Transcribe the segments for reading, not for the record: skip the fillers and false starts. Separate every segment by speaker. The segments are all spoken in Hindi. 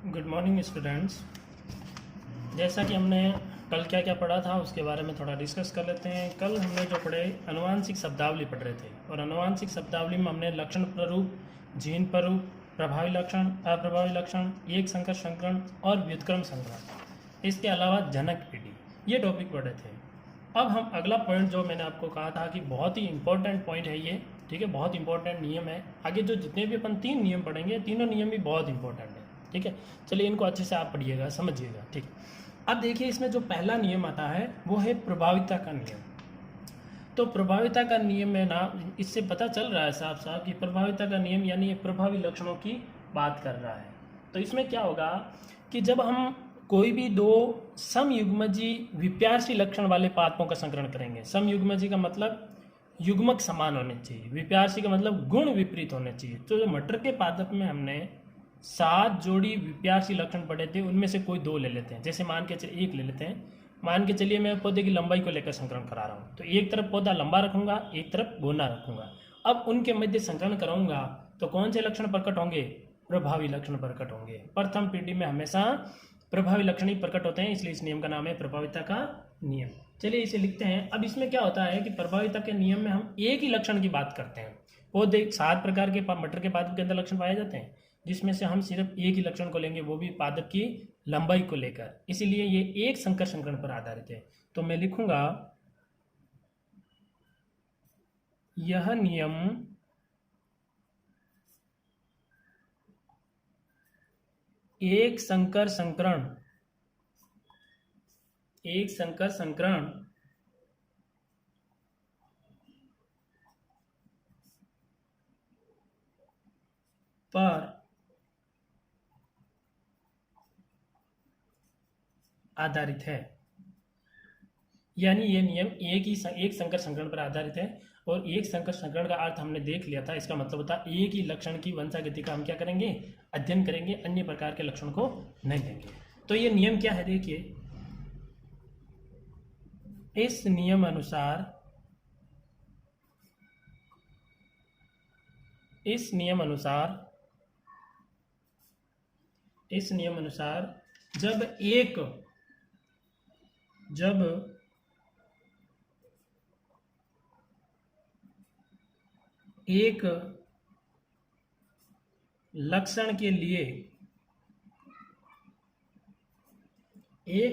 Speaker 1: Good morning students. जैसा कि हमने कल क्या क्या पढ़ा था उसके बारे में थोड़ा डिस्कस कर लेते हैं। कल हमने जो पढ़े अनुवांशिक शब्दावली पढ़ रहे थे और अनुवांशिक शब्दावली में हमने लक्षण प्ररूप, जीन प्ररूप, प्रभावी लक्षण, अप्रभावी लक्षण, एक संकर संकरण और व्युत्क्रम संकरण, इसके अलावा जनक पीढ़ी, ये टॉपिक पढ़े थे। अब हम अगला पॉइंट जो मैंने आपको कहा था कि बहुत ही इंपॉर्टेंट पॉइंट है ये, ठीक है, बहुत इंपॉर्टेंट नियम है। आगे जो जितने भी अपन 3 नियम पढ़ेंगे, तीनों नियम भी बहुत इंपॉर्टेंट है, ठीक है। चलिए इनको अच्छे से आप पढ़िएगा, समझिएगा, ठीक। अब देखिए इसमें जो पहला नियम आता है वो है प्रभाविता का नियम। तो प्रभाविता का नियम में ना, इससे पता चल रहा है साफ साफ कि प्रभाविता का नियम यानी ये प्रभावी लक्षणों की बात कर रहा है। तो इसमें क्या होगा कि जब हम कोई भी दो समयुग्मजी विप्यार्सी लक्षण वाले पादपों का संकरण करेंगे, समयुग्मजी का मतलब युग्मक समान होने चाहिए, विप्यार्सी का मतलब गुण विपरीत होने चाहिए। तो जो मटर के पादप में हमने 7 जोड़ी विप्यार्सी लक्षण पढ़े थे, उनमें से कोई 2 ले लेते हैं। जैसे मान के चलिए 1 ले लेते हैं। मान के चलिए मैं पौधे की लंबाई को लेकर संकरण करा रहा हूँ, तो एक तरफ पौधा लंबा रखूंगा, एक तरफ बोना रखूंगा। अब उनके मध्य संकरण कराऊंगा तो कौन से लक्षण प्रकट होंगे? प्रभावी लक्षण प्रकट होंगे। प्रथम पीढ़ी में हमेशा प्रभावी लक्षण ही प्रकट होते हैं, इसलिए इस नियम का नाम है प्रभाविता का नियम। चलिए इसे लिखते हैं। अब इसमें क्या होता है कि प्रभाविता के नियम में हम एक ही लक्षण की बात करते हैं। पौधे 7 प्रकार के मटर के पादप के अंदर लक्षण पाए जाते हैं, जिसमें से हम सिर्फ एक ही लक्षण को लेंगे, वो भी पादप की लंबाई को लेकर। इसीलिए ये एक संकर संकरण पर आधारित है। तो मैं लिखूंगा यह नियम एक संकर संकरण पर आधारित है। यानी ये नियम एक संकर संकरण पर आधारित है। और एक संकर संकरण का अर्थ हमने देख लिया था। इसका मतलब होता है एक ही लक्षण की वंशागति का हम क्या करेंगे? अध्ययन करेंगे, अन्य प्रकार के लक्षण को नहीं लेंगे। तो ये नियम क्या है? देखिए, इस नियम अनुसार जब एक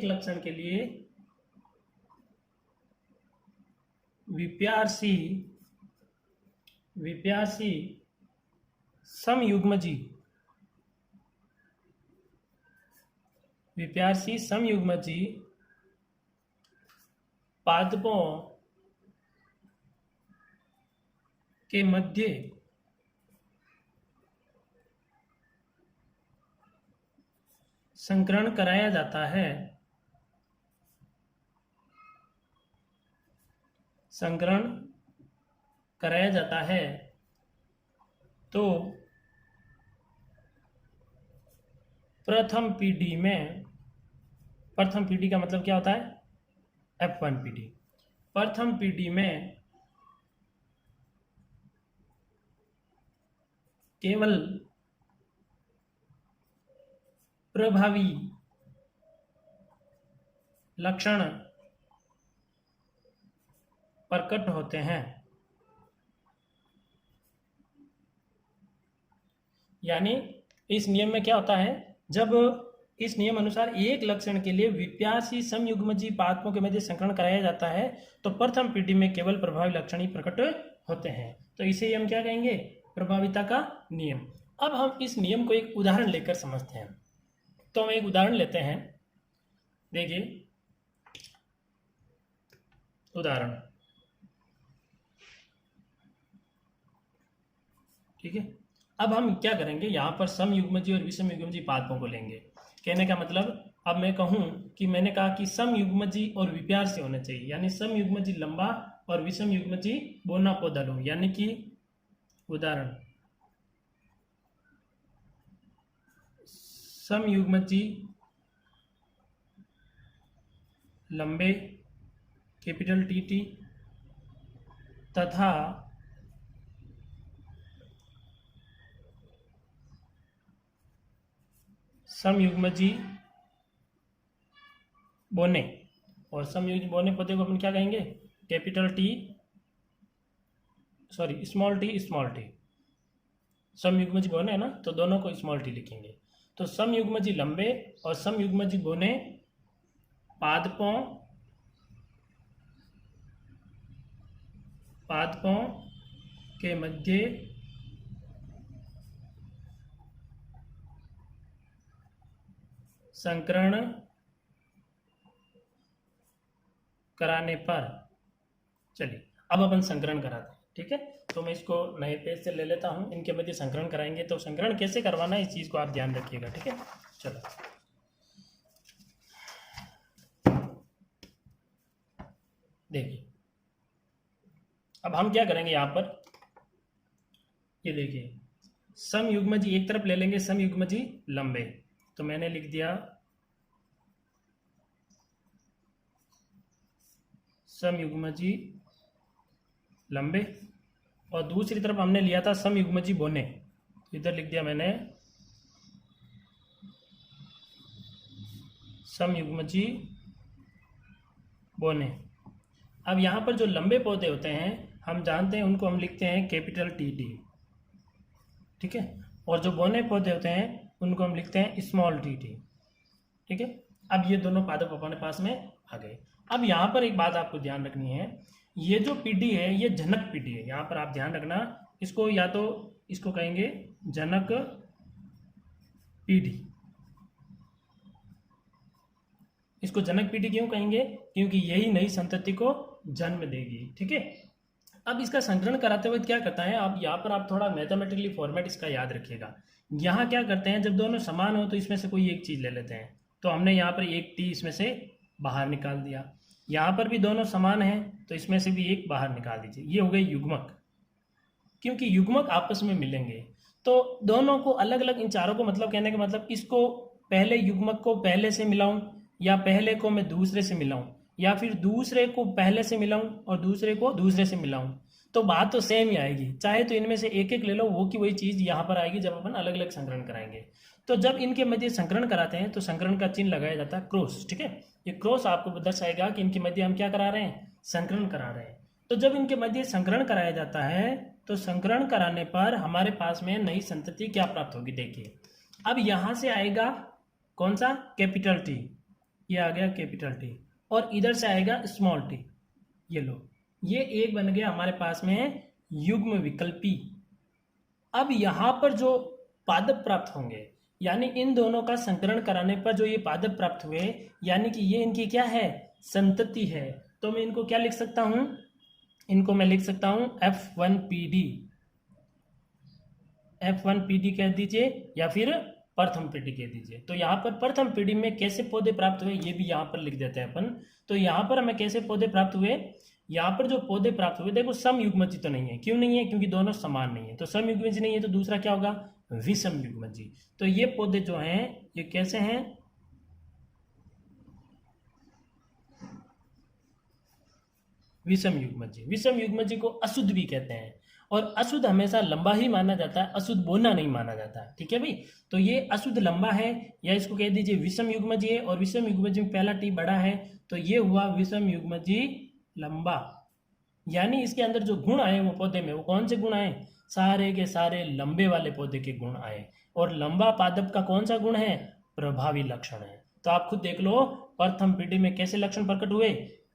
Speaker 1: लक्षण के लिए विप्यासी समयुग्मजी पादपों के मध्य संकरण कराया जाता है तो प्रथम पीढ़ी का मतलब क्या होता है? F1 पीढ़ी। प्रथम पीढ़ी में केवल प्रभावी लक्षण प्रकट होते हैं। यानी इस नियम में क्या होता है, जब इस नियम अनुसार एक लक्षण के लिए विप्यासी समयुग्मजी पादपों के मध्य संकरण कराया जाता है तो प्रथम पीढ़ी में केवल प्रभावी लक्षण ही प्रकट होते हैं। तो इसे हम क्या कहेंगे? प्रभाविता का नियम। अब हम इस नियम को एक उदाहरण लेकर समझते हैं। तो हम एक उदाहरण लेते हैं। देखिए उदाहरण, ठीक है। अब हम क्या करेंगे, यहाँ पर समयुग्मजी और विषमयुग्मजी पादपों को लेंगे। कहने का मतलब, अब मैं कहूँ कि मैंने कहा कि समयुग्मजी और विप्यार्सी होने चाहिए, यानी समयुग्मजी लंबा और विषमयुग्मजी बोना पौधा लो। यानी कि उदाहरण, समयुग्मजी लंबे कैपिटल टी तथा समयुग्मजी बोने, और समयुग्मजी बोने पौधे को अपन क्या कहेंगे, capital T, sorry small T, समयुग्मजी बोने है ना, तो दोनों को स्मॉल टी लिखेंगे। तो समयुग्मजी लंबे और समयुग्मजी बोने पादपों के मध्य संकरण कराने पर, चलिए अब अपन संकरण कराते हैं, ठीक है। तो मैं इसको नए पेज से ले लेता हूं, इनके मध्य संकरण कराएंगे। तो संकरण कैसे करवाना है इस चीज को आप ध्यान रखिएगा, ठीक है। चलो देखिए, अब हम क्या करेंगे यहां पर, ये देखिए समयुग्मजी एक तरफ ले लेंगे, समयुग्मजी लंबे, तो मैंने लिख दिया समयुग्मजी लंबे, और दूसरी तरफ हमने लिया था समयुग्मजी बोने, तो इधर लिख दिया मैंने समयुग्मजी बोने। अब यहाँ पर जो लंबे पौधे होते हैं हम जानते हैं, उनको हम लिखते हैं कैपिटल टी टी, ठीक है, और जो बोने पौधे होते हैं उनको हम लिखते हैं स्मॉल टी टी, ठीक है। अब ये दोनों पादप अपने पास में आ गए। अब यहाँ पर एक बात आपको ध्यान रखनी है, ये जो पीढ़ी है ये जनक पीढ़ी है, यहाँ पर आप ध्यान रखना, इसको या तो इसको कहेंगे जनक पीढ़ी। इसको जनक पीढ़ी क्यों कहेंगे, क्योंकि यही नई संतति को जन्म देगी, ठीक है। अब इसका संकरण कराते हुए क्या करता है, आप यहाँ पर आप थोड़ा मैथमेटिकली फॉर्मेट इसका याद रखिएगा। यहाँ क्या करते हैं, जब दोनों समान हो तो इसमें से कोई एक चीज ले लेते हैं, तो हमने यहाँ पर एक टी इसमें से बाहर निकाल दिया। यहाँ पर भी दोनों समान हैं तो इसमें से भी एक बाहर निकाल दीजिए, ये हो गए युग्मक, क्योंकि युग्मक आपस में मिलेंगे। तो दोनों को अलग अलग, इन चारों को मतलब कहने का मतलब, इसको पहले युग्मक को पहले से मिलाऊं, या पहले को मैं दूसरे से मिलाऊं, या फिर दूसरे को पहले से मिलाऊं और दूसरे को दूसरे से मिलाऊं, तो बात तो सेम ही आएगी। चाहे तो इनमें से एक एक ले लो, वो की वही चीज यहाँ पर आएगी जब अपन अलग अलग संकरण कराएंगे। तो जब इनके मध्य संकरण कराते हैं तो संकरण का चिन्ह लगाया जाता है क्रॉस, ठीक है। ये क्रॉस आपको दर्शाएगा कि इनके मध्य हम क्या करा रहे हैं, संकरण करा रहे हैं। तो जब इनके मध्य संकरण कराया जाता है तो संकरण कराने पर हमारे पास में नई संतति क्या प्राप्त होगी, देखिए। अब यहां से आएगा कौन सा, कैपिटल टी, ये आ गया कैपिटल टी, और इधर से आएगा स्मॉल टी, ये लो, ये एक बन गया हमारे पास में युग्म विकल्पी। अब यहां पर जो पादप प्राप्त होंगे, यानी इन दोनों का संकरण कराने पर जो ये पादप प्राप्त हुए, यानी कि ये इनकी क्या है, संतति है। तो मैं इनको क्या लिख सकता हूं, इनको मैं लिख सकता हूं F1PD, F1PD कह दीजिए, या फिर प्रथम पीढ़ी कह दीजिए। तो यहाँ पर प्रथम पीढ़ी में कैसे पौधे प्राप्त हुए ये भी यहाँ पर लिख देते हैं अपन। तो यहाँ पर हमें कैसे पौधे प्राप्त हुए, यहाँ पर जो पौधे प्राप्त हुए, देखो समयुग्मजी तो नहीं है, क्यों नहीं है, क्योंकि दोनों समान नहीं है। तो समयुग्मजी नहीं है तो दूसरा क्या होगा, विषम युग्मजी। तो ये पौधे जो हैं ये कैसे हैं, विषम युग्मजी। विषम युग्मजी को अशुद्ध भी कहते हैं, और अशुद्ध हमेशा लंबा ही माना जाता है, अशुद्ध बोना नहीं माना जाता, ठीक है भाई। तो ये अशुद्ध लंबा है, या इसको कह दीजिए विषम युग्मजी है, और विषम युग्मजी में पहला टी बड़ा है, तो ये हुआ विषम युग्मजी लंबा। यानी इसके अंदर जो गुण आए वो पौधे में, वो कौन से गुण आए, सारे के सारे लंबे वाले पौधे के गुण आए। और लंबा पादप का कौन सा गुण है, प्रभावी लक्षण है। तो आप खुद देख लो, प्रथम पीढ़ी में कैसे लक्षण प्रकट हुए,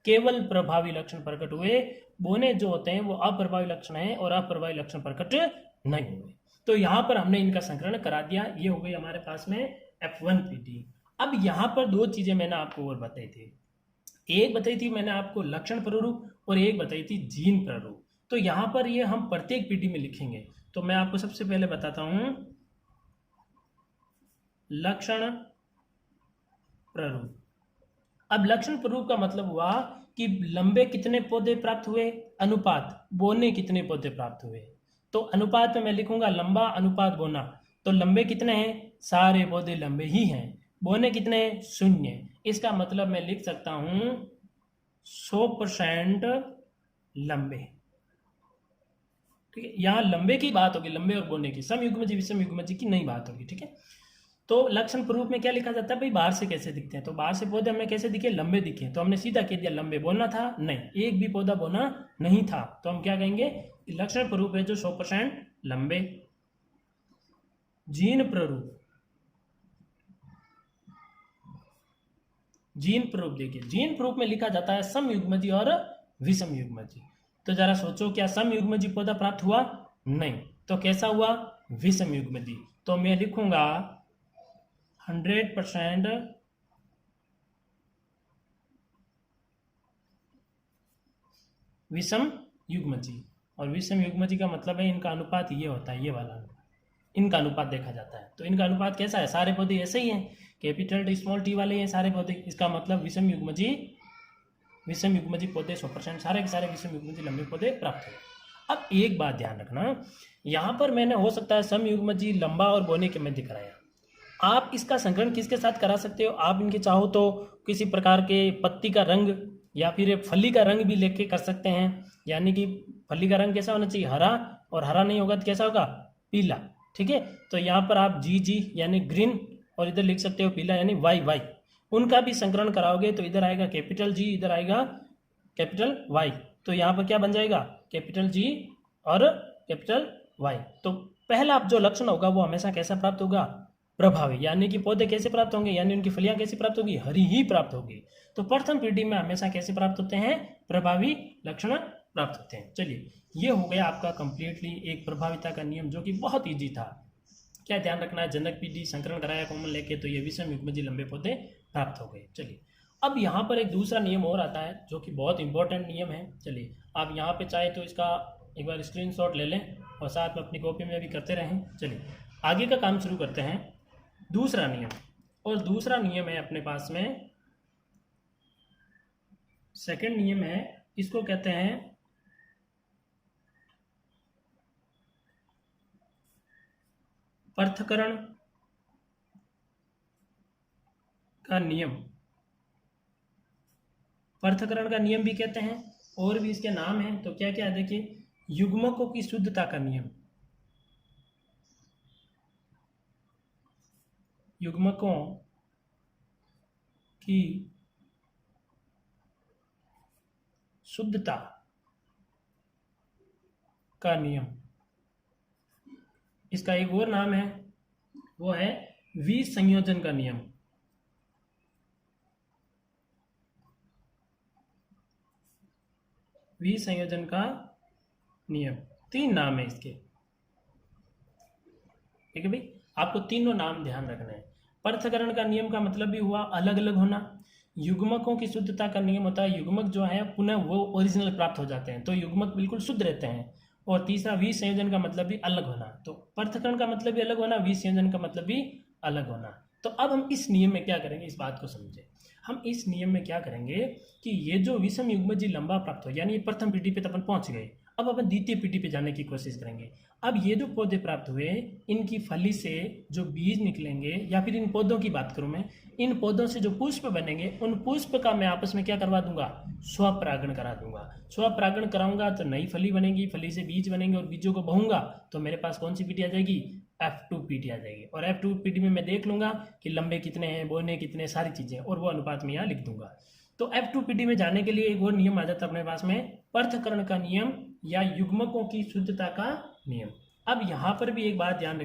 Speaker 1: केवल प्रभावी लक्षण प्रकट हुए। बोने जो होते हैं वो अप्रभावी लक्षण है, और अप्रभावी लक्षण प्रकट नहीं हुए। तो यहां पर हमने इनका संकरण करा दिया, ये हो गई हमारे पास में F1PD। अब यहां पर दो चीजें मैंने आपको और बताई थी, एक बताई थी मैंने आपको लक्षण प्ररूप, और एक बताई थी जीन प्ररूप। तो यहां पर ये हम प्रत्येक पीढ़ी में लिखेंगे। तो मैं आपको सबसे पहले बताता हूं लक्षण प्ररूप। अब लक्षण प्ररूप का मतलब हुआ कि लंबे कितने पौधे प्राप्त हुए, अनुपात बोने कितने पौधे प्राप्त हुए। तो अनुपात में मैं लिखूंगा लंबा अनुपात बोना। तो लंबे कितने हैं, सारे पौधे लंबे ही हैं। बोने कितने हैं, 0। इसका मतलब मैं लिख सकता हूं 100% लंबे, ठीक है। यहां लंबे की बात होगी, लंबे और बोने की, समयुग्मजी विषम युग्मजी की नहीं बात होगी, ठीक है। तो लक्षण प्रारूप में क्या लिखा जाता है भाई, बाहर से कैसे दिखते हैं, तो बाहर से पौधे हमें कैसे दिखे, लंबे दिखे, तो हमने सीधा कह दिया लंबे। बोलना था नहीं, एक भी पौधा बोना नहीं था, तो हम क्या कहेंगे, लक्षण प्रारूप है जो 100% लंबे। जीन प्रारूप, जीन प्रारूप देखिए, जीन प्रारूप में लिखा जाता है समयुग्मजी और विषम युग्मजी। तो जरा सोचो, क्या समयुग्मजी पौधा प्राप्त हुआ, नहीं, तो कैसा हुआ, विषम युग्मजी। तो मैं लिखूंगा 100% विषम युग्मजी। और विषम युग्मजी का मतलब है इनका अनुपात ये होता है, ये वाला इनका अनुपात देखा जाता है। तो इनका अनुपात कैसा है, सारे पौधे ऐसे ही हैं, कैपिटल टी स्मॉल टी वाले हैं सारे पौधे। इसका मतलब विषम युग्मजी पौधे 100%, सारे के सारे विषम युग्मजी लंबे पौधे प्राप्त हुए। अब एक बात ध्यान रखना, यहाँ पर मैंने हो सकता है समयुग्मजी लंबा और बोने के मध्य कराया, आप इसका संकलन किसके साथ करा सकते हो, आप इनके चाहो तो किसी प्रकार के पत्ती का रंग या फिर फली का रंग भी लेके कर सकते हैं। यानी कि फली का रंग कैसा होना चाहिए, हरा, और हरा नहीं होगा तो कैसा होगा, पीला। ठीक है, तो यहाँ पर आप जी यानी ग्रीन, और इधर लिख सकते हो पीला यानी वाई। उनका भी संकलन कराओगे तो इधर आएगा कैपिटल जी, इधर आएगा कैपिटल वाई। तो यहाँ पर क्या बन जाएगा, कैपिटल जी और कैपिटल वाई। तो पहला जो लक्षण होगा वो हमेशा कैसा प्राप्त होगा, प्रभावी। यानी कि पौधे कैसे प्राप्त होंगे, यानी उनकी फलियां कैसे प्राप्त होगी, हरी ही प्राप्त होगी। तो प्रथम पीढ़ी में हमेशा कैसे प्राप्त होते हैं, प्रभावी लक्षण प्राप्त होते हैं। चलिए, ये हो गया आपका कंप्लीटली एक प्रभाविता का नियम, जो कि बहुत ईजी था। क्या ध्यान रखना है, जनक पीढ़ी संकरण कराया कॉमन लेके, तो ये विषम युग्मजी लंबे पौधे प्राप्त हो गए। चलिए, अब यहाँ पर एक दूसरा नियम और आता है जो कि बहुत इंपॉर्टेंट नियम है। चलिए, आप यहाँ पे चाहे तो इसका एक बार स्क्रीनशॉट ले लें और साथ में अपनी कॉपी में भी करते रहें। चलिए, आगे का काम शुरू करते हैं। दूसरा नियम, और दूसरा नियम है अपने पास में, सेकंड नियम है, इसको कहते हैं पृथक्करण का नियम। पृथक्करण का नियम भी कहते हैं, और भी इसके नाम हैं। तो क्या क्या है देखिए, युग्मकों की शुद्धता का नियम, युग्मकों की शुद्धता का नियम। इसका एक और नाम है, वो है विसंयोजन का नियम। विसंयोजन का नियम, तीन नाम है इसके। ठीक है भाई, आपको तीनों नाम ध्यान रखना है। पृथक्करण का नियम का मतलब भी हुआ अलग अलग होना। युग्मकों की शुद्धता का नियम होता है, युग्मक जो है पुनः वो ओरिजिनल प्राप्त हो जाते हैं, तो युग्मक बिल्कुल शुद्ध रहते हैं। और तीसरा विसंयोजन का मतलब भी अलग होना। तो पृथक्करण का मतलब भी अलग होना, विसंयोजन का मतलब भी अलग होना। तो अब हम इस नियम में क्या करेंगे, इस बात को समझें। हम इस नियम में क्या करेंगे कि ये जो विषम युग्मजी लंबा प्राप्त हो, यानी प्रथम पीढ़ी पे तो अपन पहुंच गए, अब अपन द्वितीय पीढ़ी पे जाने की कोशिश करेंगे। अब ये जो पौधे प्राप्त हुए, इनकी फली से जो बीज निकलेंगे, या फिर इन पौधों की बात करूं मैं, इन पौधों से जो पुष्प बनेंगे, उन पुष्प का मैं आपस में क्या करवा दूंगा, स्वपरागण करा दूंगा। स्वपरागण कराऊंगा तो नई फली बनेगी, फली से बीज बनेंगे, और बीजों को बहूंगा तो मेरे पास कौन सी पीढ़ी आ जाएगी, F2 पीढ़ी आ जाएगी। और F2 पीढ़ी में मैं देख लूंगा कि लंबे कितने हैं, बोने कितने, सारी चीजें, और वो अनुपात में यहाँ लिख दूंगा। तो F2 पीढ़ी में जाने के लिए एक और नियम आ जाता है अपने पास में, पृथक्करण का नियम या युग्मकों की शुद्धता का नियम। अब यहाँ पर भी एक बात ध्यान